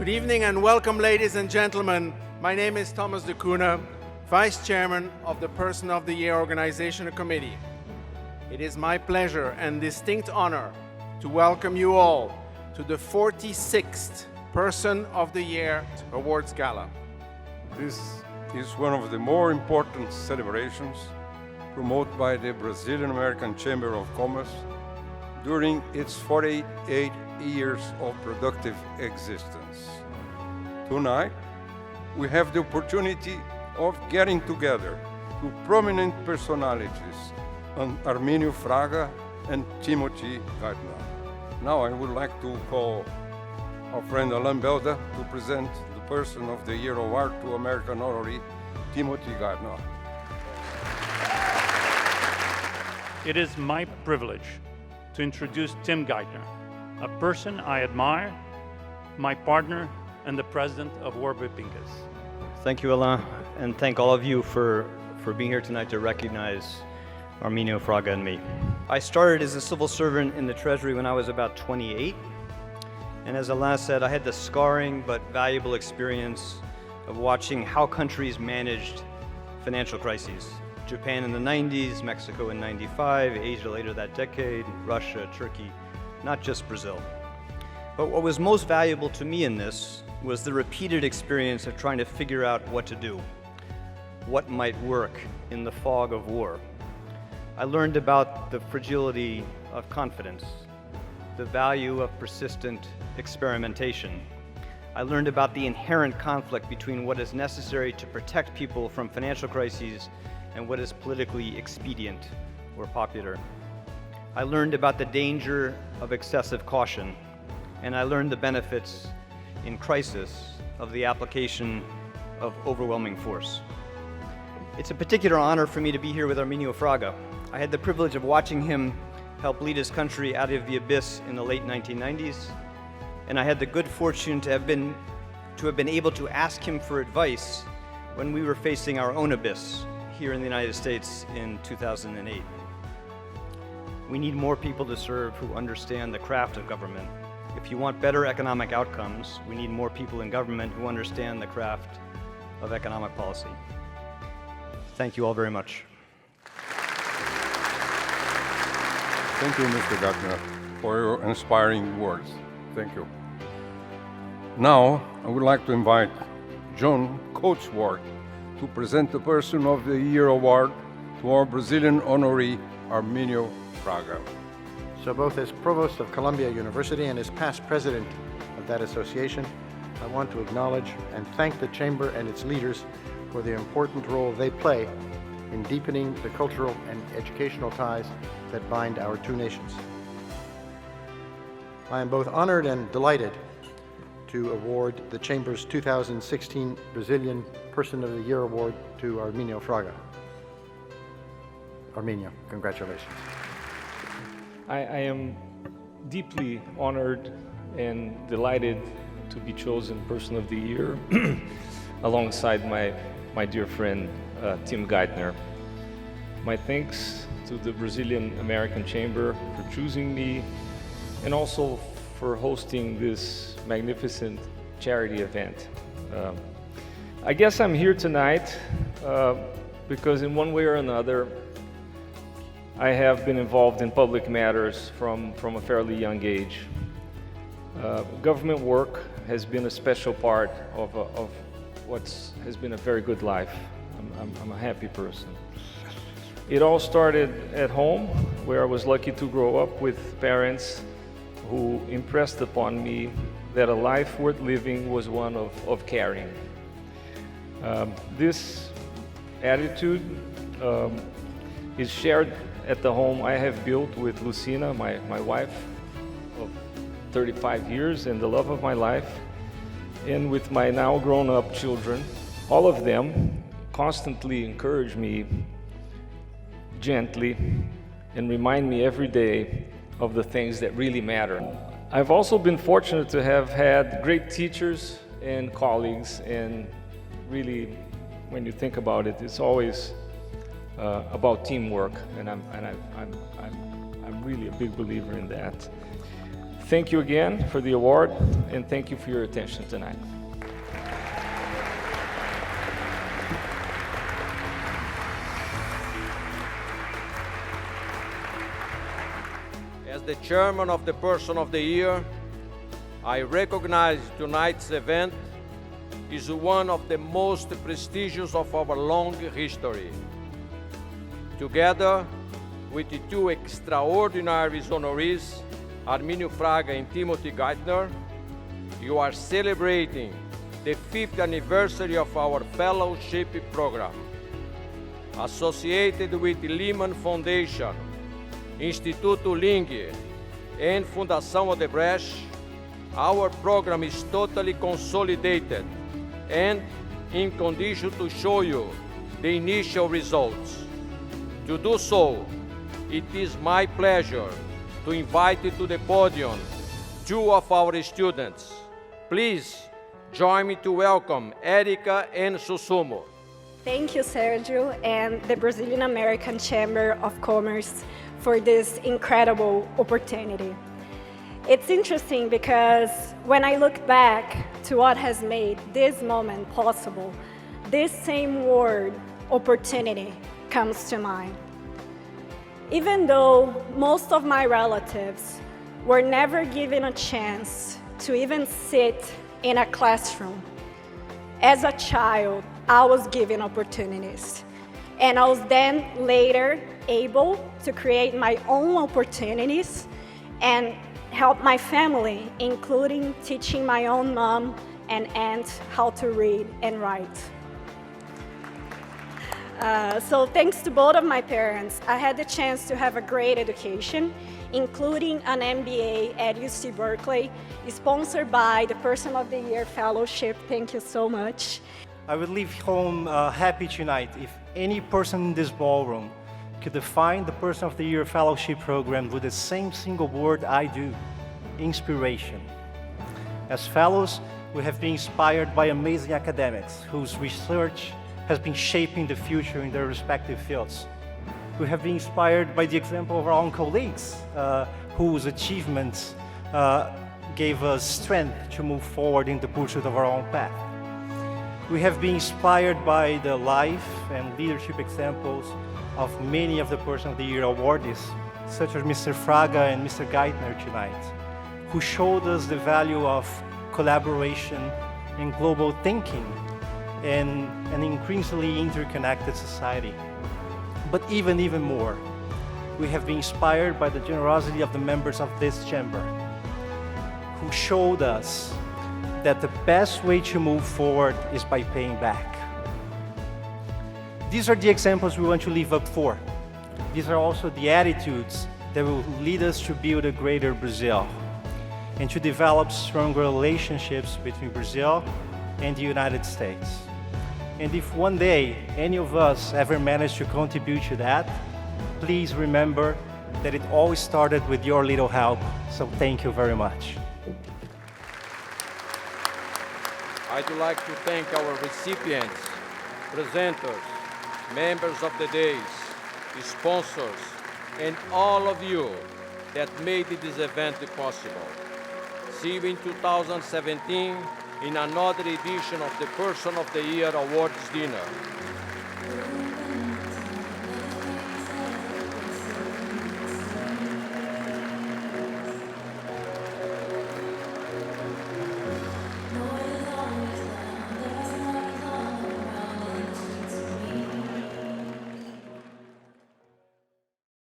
Good evening and welcome, ladies and gentlemen. My name is Thomas de Cuna, Vice Chairman of the Person of the Year Organization Committee. It is my pleasure and distinct honor to welcome you all to the 46th Person of the Year Awards Gala. This is one of the more important celebrations promoted by the Brazilian American Chamber of Commerce during its 48 years of productive existence. Tonight, we have the opportunity of getting together two prominent personalities, Armínio Fraga and Timothy Geithner. Now I would like to call our friend Alain Belda to present the Person of the Year Award to American honoree Timothy Geithner. It is my privilege to introduce Tim Geithner, a person I admire, my partner, and the president of Warburg Pincus. Thank you, Alain, and thank all of you for being here tonight to recognize Arminio Fraga and me. I started as a civil servant in the Treasury when I was about 28, and as Alain said, I had the scarring but valuable experience of watching how countries managed financial crises. Japan in the 90s, Mexico in 95, Asia later that decade, Russia, Turkey, not just Brazil. But what was most valuable to me in this was the repeated experience of trying to figure out what to do, what might work in the fog of war. I learned about the fragility of confidence, the value of persistent experimentation. I learned about the inherent conflict between what is necessary to protect people from financial crises and what is politically expedient or popular. I learned about the danger of excessive caution, and I learned the benefits in crisis of the application of overwhelming force. It's a particular honor for me to be here with Arminio Fraga. I had the privilege of watching him help lead his country out of the abyss in the late 1990s, and I had the good fortune to have been able to ask him for advice when we were facing our own abyss here in the United States in 2008. We need more people to serve who understand the craft of government. If you want better economic outcomes, we need more people in government who understand the craft of economic policy. Thank you all very much. Thank you, Mr. Geithner, for your inspiring words. Thank you. Now, I would like to invite John Coatsworth to present the Person of the Year Award to our Brazilian honoree, Arminio Fraga. So both as Provost of Columbia University and as past president of that association, I want to acknowledge and thank the Chamber and its leaders for the important role they play in deepening the cultural and educational ties that bind our two nations. I am both honored and delighted to award the Chamber's 2016 Brazilian Person of the Year Award to Arminio Fraga. Arminio, congratulations. I am deeply honored and delighted to be chosen Person of the Year alongside my dear friend Tim Geithner. My thanks to the Brazilian American Chamber for choosing me and also for hosting this magnificent charity event. I guess I'm here tonight because in one way or another I have been involved in public matters from a fairly young age. Government work has been a special part of what has been a very good life. I'm a happy person. It all started at home, where I was lucky to grow up with parents who impressed upon me that a life worth living was one of caring. This attitude is shared at the home I have built with Lucina, my wife of 35 years and the love of my life, and with my now grown-up children. All of them constantly encourage me gently and remind me every day of the things that really matter. I've also been fortunate to have had great teachers and colleagues, and really, when you think about it, it's always about teamwork, and I'm really a big believer in that. Thank you again for the award, and thank you for your attention tonight. As the chairman of the Person of the Year, I recognize tonight's event is one of the most prestigious of our long history. Together with the two extraordinary honorees, Armínio Fraga and Timothy Geithner, you are celebrating the 5th anniversary of our fellowship program. Associated with the Lehman Foundation, Instituto Ling, and Fundação Odebrecht, our program is totally consolidated and in condition to show you the initial results. To do so, it is my pleasure to invite to the podium two of our students. Please join me to welcome Erika and Susumu. Thank you, Sergio, and the Brazilian American Chamber of Commerce for this incredible opportunity. It's interesting because when I look back to what has made this moment possible, this same word, opportunity, comes to mind. Even though most of my relatives were never given a chance to even sit in a classroom, as a child, I was given opportunities. And I was then later able to create my own opportunities and help my family, including teaching my own mom and aunt how to read and write. So thanks to both of my parents, I had the chance to have a great education, including an MBA at UC Berkeley, sponsored by the Person of the Year Fellowship. Thank you so much. I would leave home happy tonight if any person in this ballroom could define the Person of the Year Fellowship program with the same single word I do: inspiration. As fellows, we have been inspired by amazing academics whose research has been shaping the future in their respective fields. We have been inspired by the example of our own colleagues whose achievements gave us strength to move forward in the pursuit of our own path. We have been inspired by the life and leadership examples of many of the Person of the Year awardees, such as Mr. Fraga and Mr. Geithner tonight, who showed us the value of collaboration and global thinking in an increasingly interconnected society. But even more, we have been inspired by the generosity of the members of this chamber, who showed us that the best way to move forward is by paying back. These are the examples we want to live up for. These are also the attitudes that will lead us to build a greater Brazil and to develop stronger relationships between Brazil and the United States. And if one day any of us ever manage to contribute to that, please remember that it always started with your little help. So thank you very much. I'd like to thank our recipients, presenters, members of the days, sponsors, and all of you that made this event possible. See you in 2017 in another edition of the Person of the Year Awards Dinner.